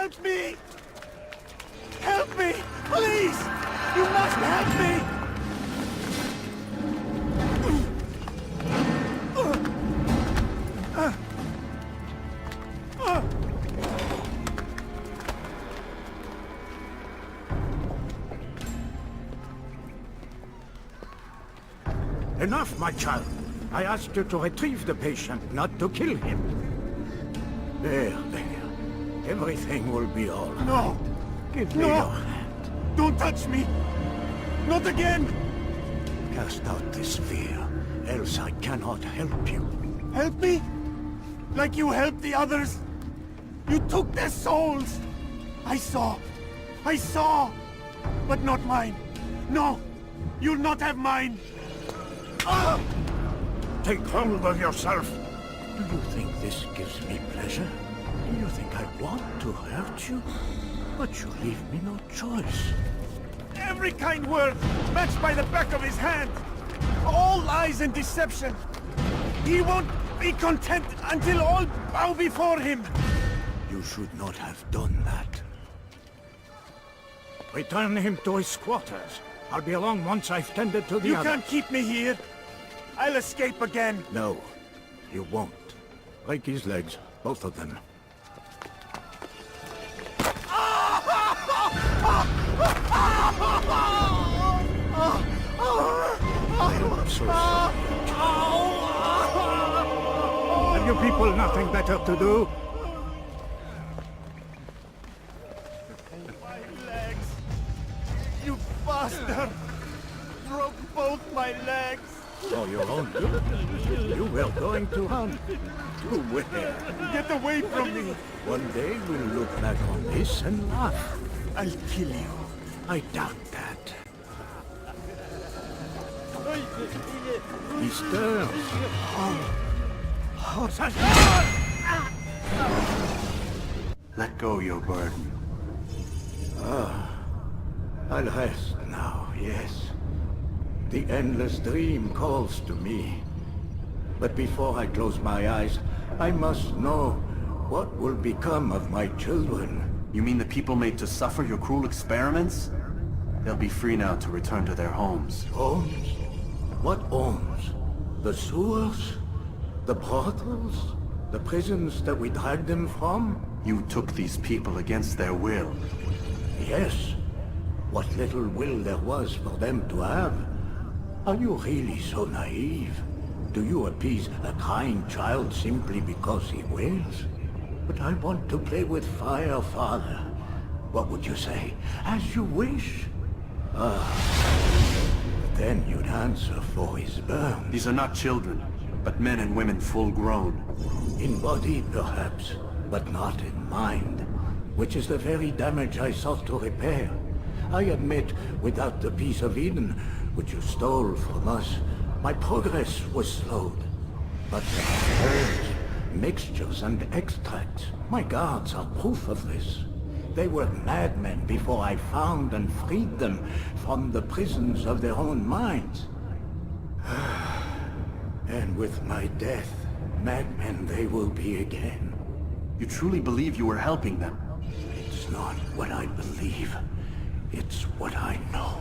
Help me! Help me! Please! You must help me! Enough, my child. I asked you to retrieve the patient, not to kill him. There. Everything will be all right. No! Give me your hand. Don't touch me! Not again! Cast out this fear, else I cannot help you. Help me? Like you helped the others? You took their souls! I saw! But not mine! No! You'll not have mine! Take hold of yourself! Do you think this gives me pleasure? Do you think I want to hurt you? But you leave me no choice. Every kind word matched by the back of his hand! All lies and deception! He won't be content until all bow before him! You should not have done that. Return him to his quarters. I'll be along once I've tended to the You other. can't keep me here! I'll escape again! No, you won't. Break his legs, both of them. I'm so sorry. Have you people nothing better to do? My legs! You bastard! Broke both my legs! For your own good? You were going to hunt. To where? Get away from me! One day we'll look back on this and laugh. I'll kill you. I doubt that. He stirs. Let go your burden. I'll rest now, yes. The endless dream calls to me. But before I close my eyes, I must know what will become of my children. You mean the people made to suffer your cruel experiments? They'll be free now to return to their homes. Homes? What homes? The sewers? The brothels? The prisons that we dragged them from? You took these people against their will. Yes. What little will there was for them to have. Are you really so naive? Do you appease a kind child simply because he wills? But I want to play with fire, Father. What would you say? As you wish. Then you'd answer for his burns. These are not children, but men and women full grown. In body, perhaps, but not in mind. Which is the very damage I sought to repair. I admit, without the piece of Eden, which you stole from us, my progress was slowed. But the herbs, mixtures and extracts, my guards are proof of this. They were madmen before I found and freed them from the prisons of their own minds. And with my death, madmen they will be again. You truly believe you were helping them? It's not what I believe. It's what I know.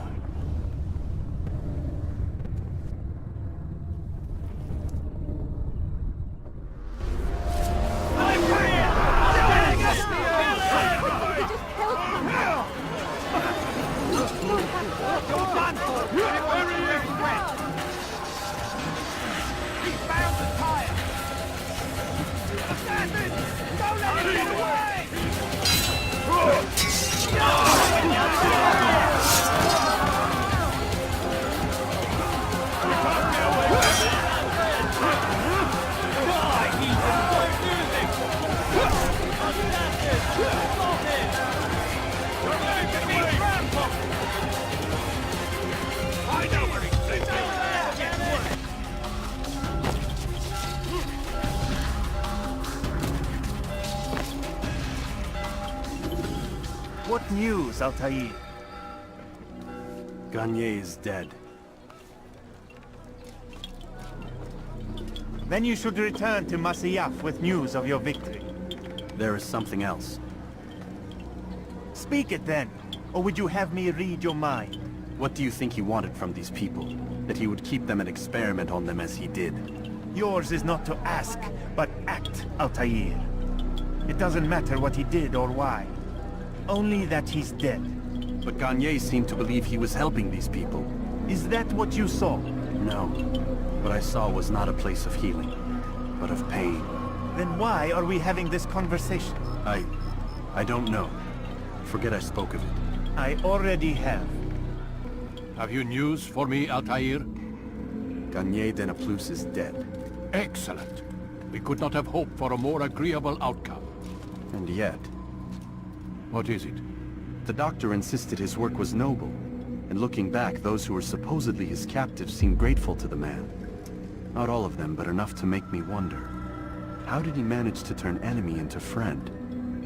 What news, Altaïr? Garnier is dead. Then you should return to Masyaf with news of your victory. There is something else. Speak it then, or would you have me read your mind? What do you think he wanted from these people? That he would keep them and experiment on them as he did? Yours is not to ask, but act, Altair. It doesn't matter what he did or why. Only that he's dead. But Garnier seemed to believe he was helping these people. Is that what you saw? No. What I saw was not a place of healing, but of pain. Then why are we having this conversation? I don't know. Forget I spoke of it. I already have. Have you news for me, Altair? Garnier de Naplouse is dead. Excellent. We could not have hoped for a more agreeable outcome. And yet, What is it? the doctor insisted his work was noble. And looking back, those who were supposedly his captives seemed grateful to the man. Not all of them, but enough to make me wonder. How did he manage to turn enemy into friend?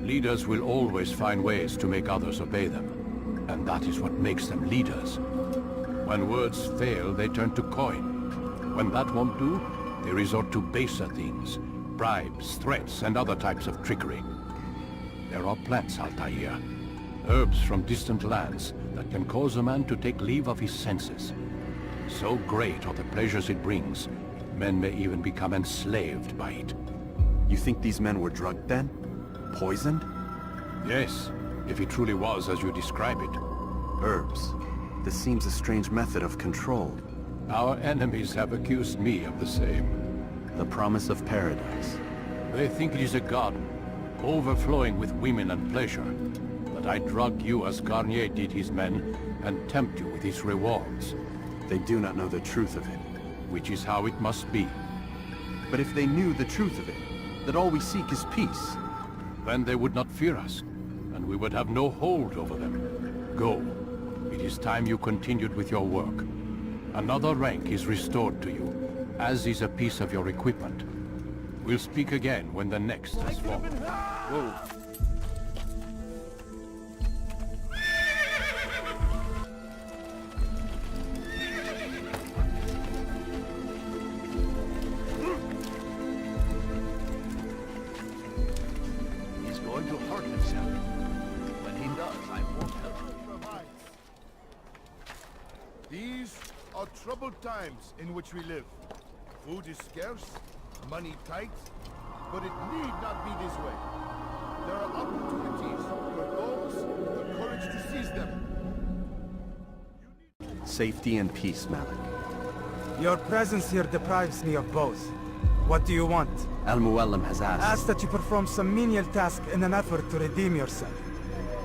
Leaders will always find ways to make others obey them. And that is what makes them leaders. When words fail, they turn to coin. When that won't do, they resort to baser things. Bribes, threats, and other types of trickery. There are plants, Altair. Herbs from distant lands that can cause a man to take leave of his senses. So great are the pleasures it brings, men may even become enslaved by it. You think these men were drugged then? Poisoned? Yes, if it truly was as you describe it. Herbs. This seems a strange method of control. Our enemies have accused me of the same. The promise of paradise. They think it is a garden, overflowing with women and pleasure. That I drug you as Garnier did his men, and tempt you with his rewards. They do not know the truth of it. Which is how it must be. But if they knew the truth of it, that all we seek is peace, Then they would not fear us, and we would have no hold over them. Go. It is time you continued with your work. Another rank is restored to you, as is a piece of your equipment. We'll speak again when the next is formed. Whoa. He's going to hurt himself. When he does, I won't help him. These are troubled times in which we live. Food is scarce, money tight, but it need not be this way. There are opportunities for those with the courage to seize them. safety and peace, Malik. Your presence here deprives me of both. What do you want? Al-Muallim has asked. Ask that you perform some menial task in an effort to redeem yourself.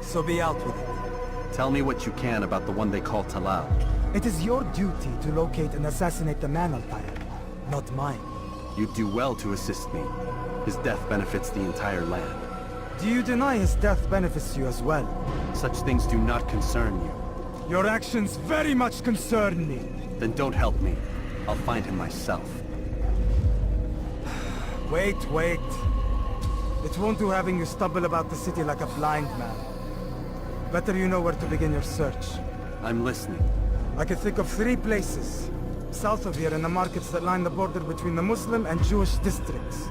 So be out with it. Tell me what you can about the one they call Talal. It is your duty to locate and assassinate the man, Altair, not mine. You'd do well to assist me. His death benefits the entire land. Do you deny his death benefits you as well? Such things do not concern you. Your actions very much concern me. Then don't help me. I'll find him myself. Wait. It won't do having you stumble about the city like a blind man. Better you know where to begin your search. I'm listening. I can think of 3 places. South of here in the markets that line the border between the Muslim and Jewish districts.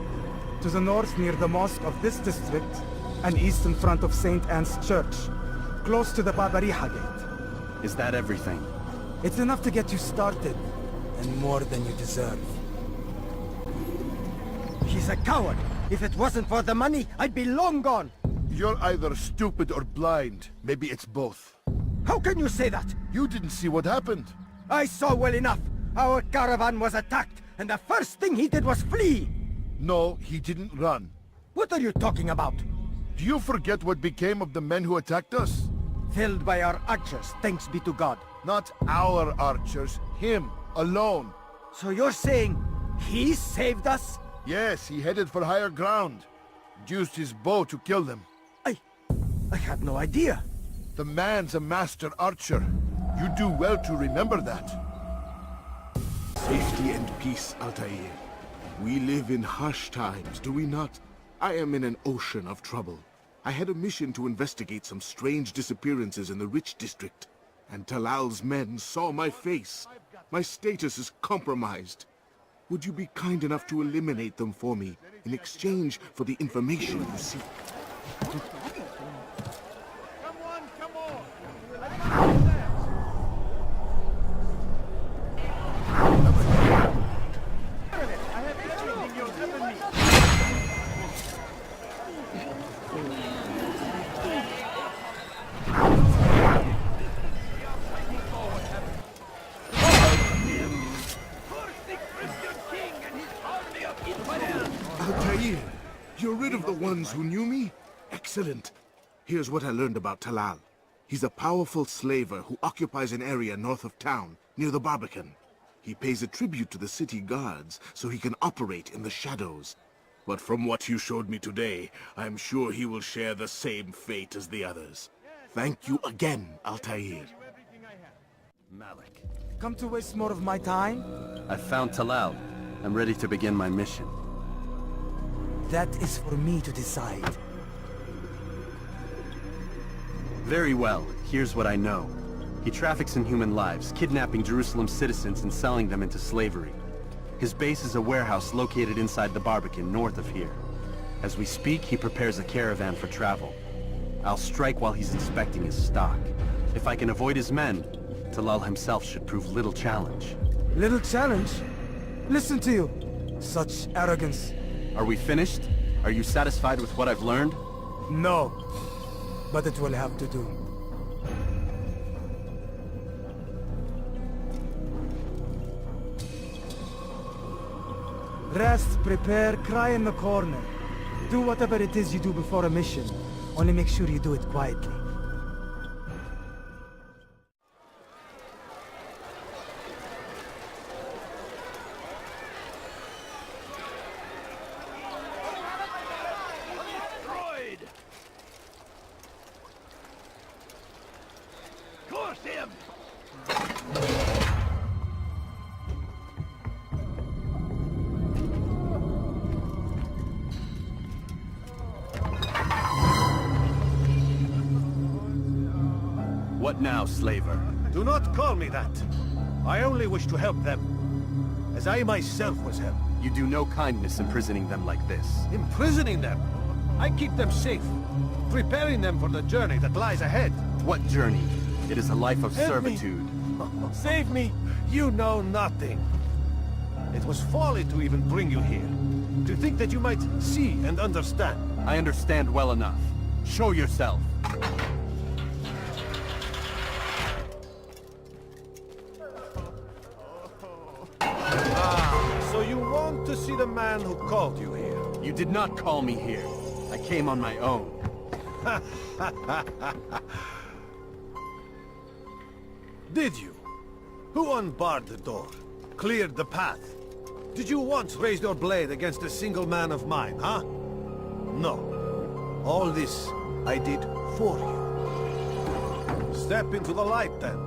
To the north near the mosque of this district, and east in front of St. Anne's Church, close to the Babariha Gate. Is that everything? It's enough to get you started, and more than you deserve. He's a coward. If it wasn't for the money, I'd be long gone. You're either stupid or blind. Maybe it's both. How can you say that? You didn't see what happened. I saw well enough. Our caravan was attacked, and the first thing he did was flee. No, he didn't run. What are you talking about? Do you forget what became of the men who attacked us? Felled by our archers, thanks be to God. Not our archers, him, alone. So you're saying he saved us? Yes, he headed for higher ground. Used his bow to kill them. I had no idea. The man's a master archer. You do well to remember that. Safety and peace, Altair. We live in harsh times, do we not? I am in an ocean of trouble. I had a mission to investigate some strange disappearances in the rich district. And Talal's men saw my face. My status is compromised. Would you be kind enough to eliminate them for me in exchange for the information you seek? Come one, those who knew me? Excellent. Here's what I learned about Talal. He's a powerful slaver who occupies an area north of town, near the Barbican. He pays a tribute to the city guards so he can operate in the shadows. But from what you showed me today, I'm sure he will share the same fate as the others. Thank you again, Altair. Malik. Come to waste more of my time? I've found Talal. I'm ready to begin my mission. That is for me to decide. Very well. Here's what I know. He traffics in human lives, kidnapping Jerusalem citizens and selling them into slavery. His base is a warehouse located inside the Barbican, north of here. As we speak, he prepares a caravan for travel. I'll strike while he's inspecting his stock. If I can avoid his men, Talal himself should prove little challenge. Little challenge? Listen to you. Such arrogance. Are we finished? Are you satisfied with what I've learned? No. But it will have to do. Rest, prepare, cry in the corner. Do whatever it is you do before a mission. Only make sure you do it quietly. What now, slaver? Do not call me that. I only wish to help them, as I myself was helped. You do no kindness imprisoning them like this. Imprisoning them? I keep them safe, preparing them for the journey that lies ahead. What journey? It is a life of Help me. servitude. Save me! You know nothing. It was folly to even bring you here. To think that you might see and understand. I understand well enough. Show yourself. So you want to see the man who called you here? You did not call me here. I came on my own. Did you? Who unbarred the door? Cleared the path? Did you once raise your blade against a single man of mine, huh? No. All this I did for you. Step into the light then,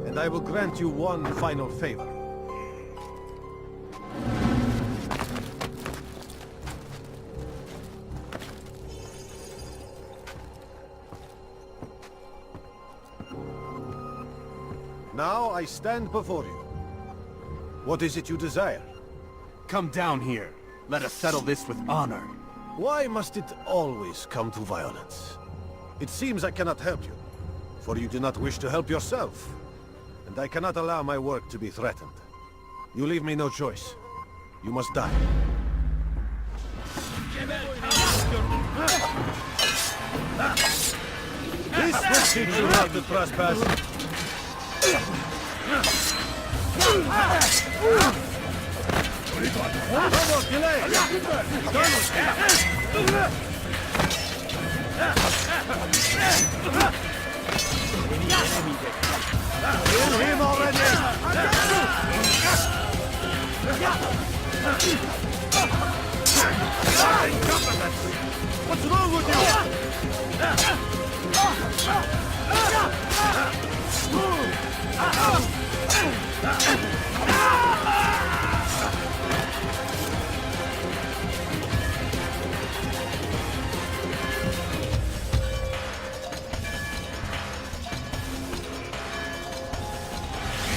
and I will grant you one final favor. Now I stand before you. What is it you desire? Come down here. Let us settle this with honor. Why must it always come to violence? It seems I cannot help you, for you do not wish to help yourself. And I cannot allow my work to be threatened. You leave me no choice. You must die. This will teach you how to trespass. Vamos, delay! Kill him already! What's wrong with you?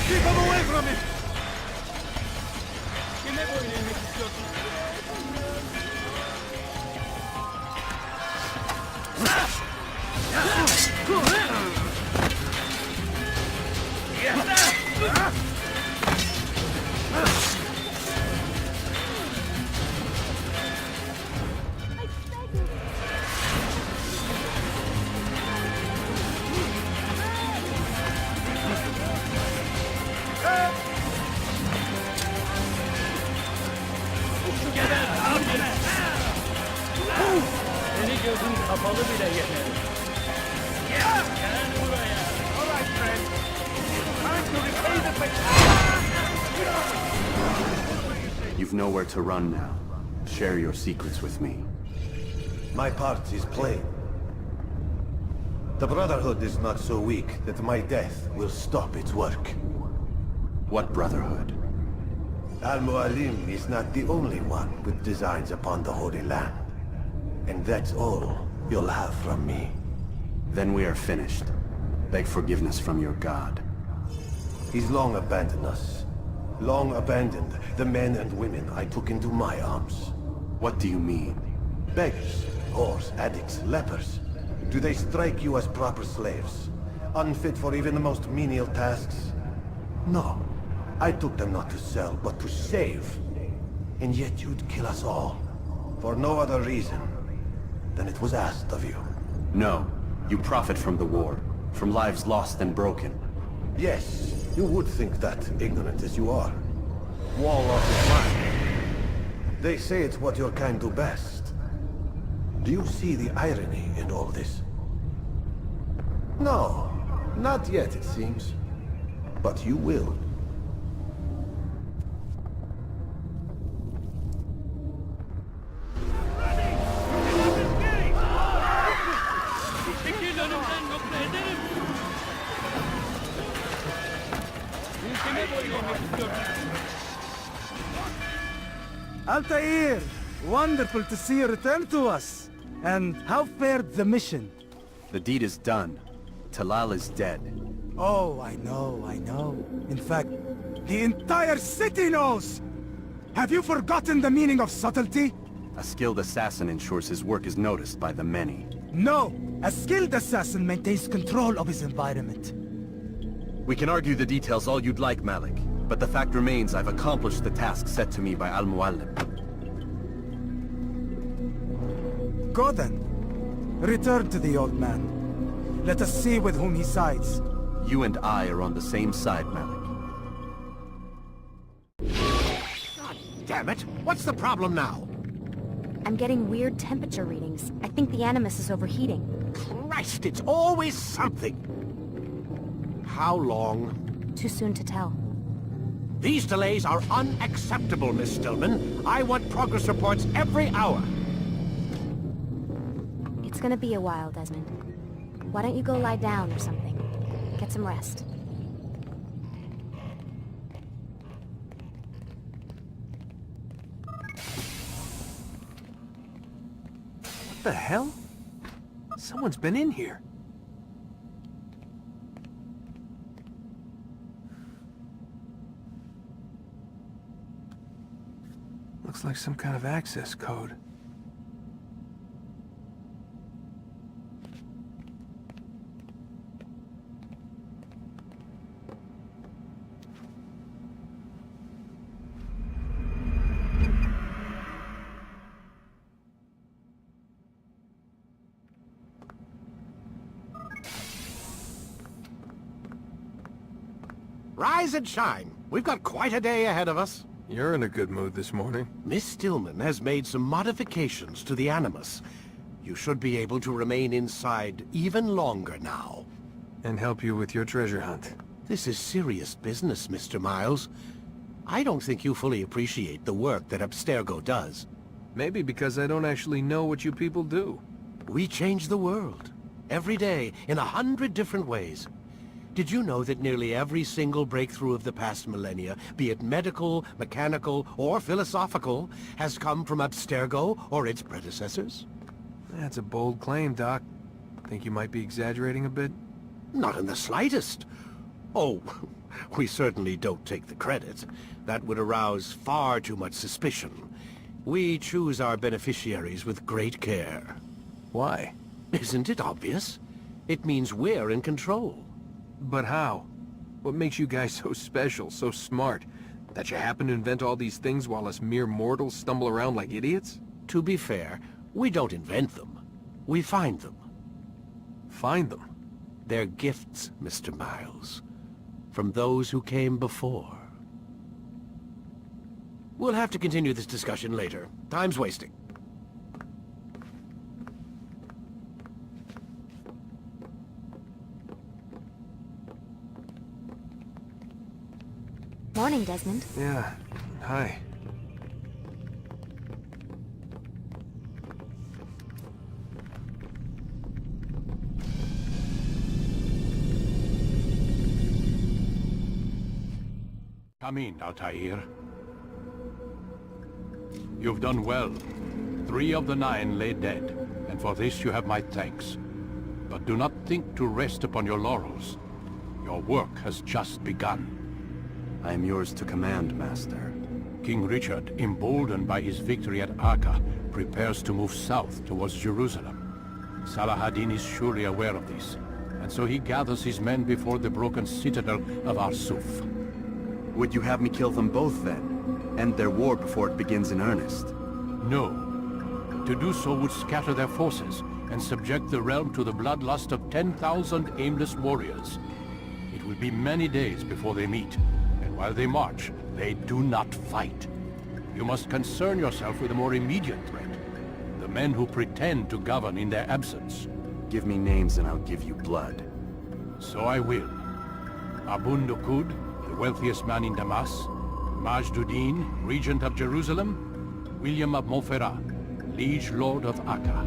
Keep him away from me! kapalı bile yeter. Gel buraya. All right, friend. Time to repay the favor. You've nowhere to run now. Share your secrets with me. My part is plain. The Brotherhood is not so weak that my death will stop its work. What Brotherhood? Al-Mualim is not the only one with designs upon the Holy Land. And that's all you'll have from me. Then we are finished. Beg forgiveness from your god. He's long abandoned us. Long abandoned the men and women I took into my arms. What do you mean? Beggars, whores, addicts, lepers. Do they strike you as proper slaves? Unfit for even the most menial tasks? No. I took them not to sell, but to save. And yet you'd kill us all. For no other reason than it was asked of you. No. You profit from the war. From lives lost and broken. Yes, you would think that, ignorant as you are. Wall off your mind. They say it's what your kind do best. Do you see the irony in all this? No, not yet, it seems. But you will. Altair! Wonderful to see you return to us. And how fared the mission? The deed is done. Talal is dead. Oh, I know. In fact, the entire city knows! Have you forgotten the meaning of subtlety? A skilled assassin ensures his work is noticed by the many. No! A skilled assassin maintains control of his environment. We can argue the details all you'd like, Malik. But the fact remains I've accomplished the task set to me by Al-Mualim. Go then. Return to the old man. Let us see with whom he sides. You and I are on the same side, Malik. God damn it! What's the problem now? I'm getting weird temperature readings. I think the Animus is overheating. Christ, it's always something! How long? Too soon to tell. These delays are unacceptable, Miss Stillman. I want progress reports every hour. It's gonna be a while, Desmond. Why don't you go lie down or something? Get some rest. What the hell? Someone's been in here. Looks like some kind of access code. Rise and shine. We've got quite a day ahead of us. You're in a good mood this morning. Miss Stillman has made some modifications to the Animus. You should be able to remain inside even longer now. And help you with your treasure hunt. This is serious business, Mr. Miles. I don't think you fully appreciate the work that Abstergo does. Maybe because I don't actually know what you people do. We change the world. Every day, in 100 different ways. Did you know that nearly every single breakthrough of the past millennia, be it medical, mechanical, or philosophical, has come from Abstergo or its predecessors? That's a bold claim, Doc. Think you might be exaggerating a bit? Not in the slightest. Oh, we certainly don't take the credit. That would arouse far too much suspicion. We choose our beneficiaries with great care. Why? Isn't it obvious? It means we're in control. But how? What makes you guys so special, so smart? That you happen to invent all these things while us mere mortals stumble around like idiots? To be fair, we don't invent them. We find them. Find them? They're gifts, Mr. Miles. From those who came before. We'll have to continue this discussion later. Time's wasting. Morning, Desmond. Yeah. Hi. Come in, Altair. You've done well. 3 of the 9 lay dead, and for this you have my thanks. But do not think to rest upon your laurels. Your work has just begun. I am yours to command, Master. King Richard, emboldened by his victory at Acre, prepares to move south towards Jerusalem. Saladin is surely aware of this, and so he gathers his men before the broken citadel of Arsuf. Would you have me kill them both then? End their war before it begins in earnest? No. To do so would scatter their forces and subject the realm to the bloodlust of 10,000 aimless warriors. It will be many days before they meet, and while they march, they do not fight. You must concern yourself with a more immediate threat. The men who pretend to govern in their absence. Give me names and I'll give you blood. So I will. Abun Nukud, the wealthiest man in Damas, Majduddin, regent of Jerusalem, William of Montferrat, liege lord of Acre.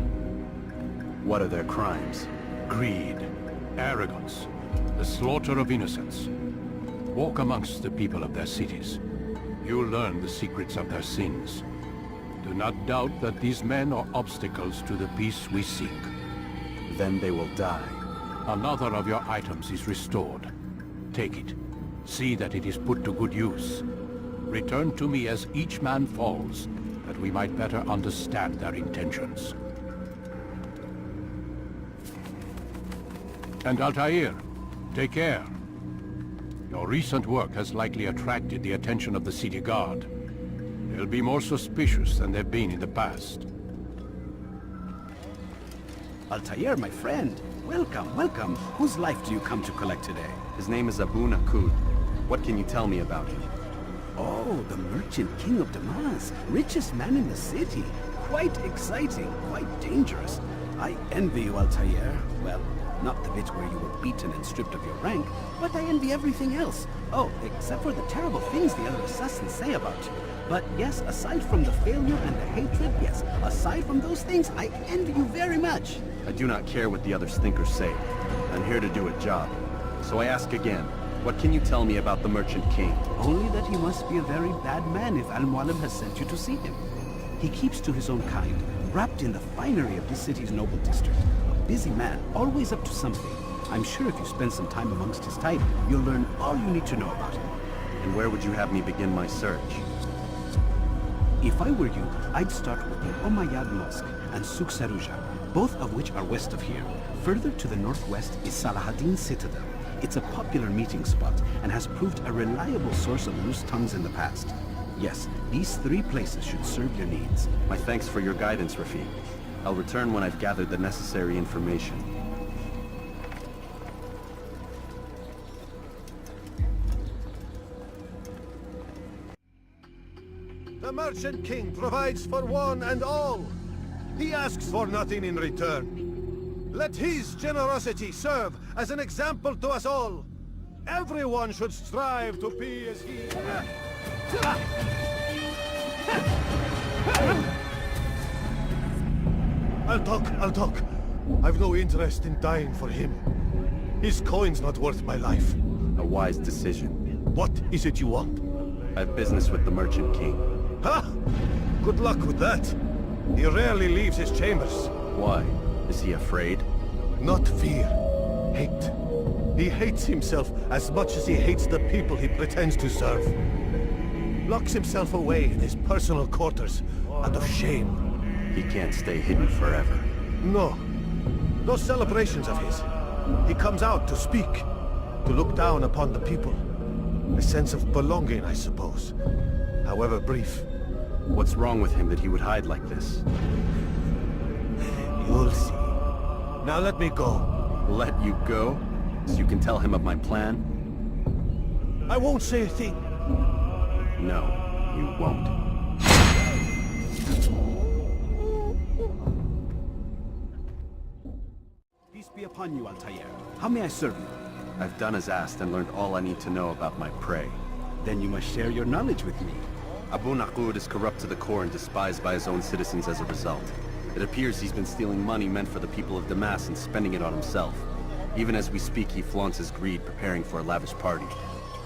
What are their crimes? Greed, arrogance, the slaughter of innocents. Walk amongst the people of their cities. You'll learn the secrets of their sins. Do not doubt that these men are obstacles to the peace we seek. Then they will die. Another of your items is restored. Take it. See that it is put to good use. Return to me as each man falls, that we might better understand their intentions. And Altair, take care. Your recent work has likely attracted the attention of the city guard. They'll be more suspicious than they've been in the past. Altair, my friend. Welcome, welcome. Whose life do you come to collect today? His name is Abu Nakud. What can you tell me about him? Oh, the merchant king of Damas. Richest man in the city. Quite exciting, quite dangerous. I envy you, Altair. Well, not the bit where you were beaten and stripped of your rank, but I envy everything else. Oh, except for the terrible things the other assassins say about you. But yes, aside from the failure and the hatred, yes, aside from those things, I envy you very much. I do not care what the others think or say. I'm here to do a job. So I ask again, what can you tell me about the Merchant King? Only that he must be a very bad man if Al-Mualim has sent you to see him. He keeps to his own kind, wrapped in the finery of this city's noble district. A busy man, always up to something. I'm sure if you spend some time amongst his type, you'll learn all you need to know about him. And where would you have me begin my search? If I were you, I'd start with the Umayyad Mosque and Souk Saruja, both of which are west of here. Further to the northwest is Saladin's Citadel. It's a popular meeting spot and has proved a reliable source of loose tongues in the past. Yes, these 3 places should serve your needs. My thanks for your guidance, Rafiq. I'll return when I've gathered the necessary information. The Merchant King provides for one and all. He asks for nothing in return. Let his generosity serve as an example to us all. Everyone should strive to be as he... I'll talk. I've no interest in dying for him. His coin's not worth my life. A wise decision. What is it you want? I have business with the Merchant King. Huh? Good luck with that. He rarely leaves his chambers. Why? Is he afraid? Not fear. Hate. He hates himself as much as he hates the people he pretends to serve. Locks himself away in his personal quarters out of shame. He can't stay hidden forever. No. Those celebrations of his. He comes out to speak, to look down upon the people. A sense of belonging, I suppose. However brief. What's wrong with him that he would hide like this? You'll see. Now let me go. Let you go? So you can tell him of my plan? I won't say a thing. No, you won't. Peace be upon you, Altair. How may I serve you? I've done as asked and learned all I need to know about my prey. Then you must share your knowledge with me. Abu Naqud is corrupt to the core and despised by his own citizens as a result. It appears he's been stealing money meant for the people of Damas and spending it on himself. Even as we speak, he flaunts his greed, preparing for a lavish party.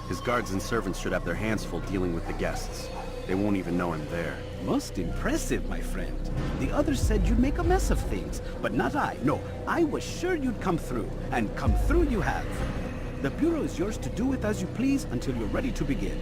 His guards and servants should have their hands full dealing with the guests. They won't even know him there. Most impressive, my friend. The others said you'd make a mess of things, but not I. No, I was sure you'd come through, and come through you have. The Bureau is yours to do with as you please until you're ready to begin.